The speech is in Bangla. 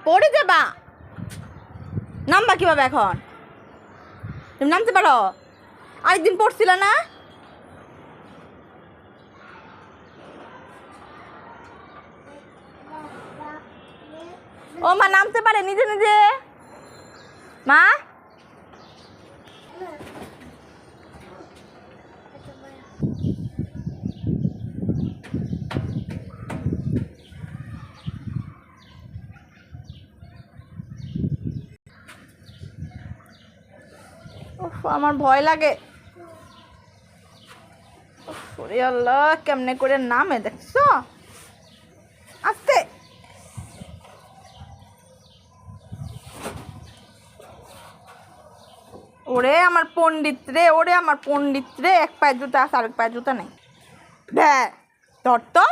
পড়ে যাবা। নামবা কিভাবে এখন? তুমি নামতে পারো? আরেকদিন পড়ছিল না? ও মা নামতে পারে নিজে নিজে? মা আমার ভয় লাগে। ওরে আল্লাহ, কেমনে করে নামে দেখছো? আস্তে। ওরে আমার পণ্ডিত রে, ওরে আমার পণ্ডিত রে, এক পায়ে জুতা আছে আরেক পায়ে জুতা নেই। ধর তো।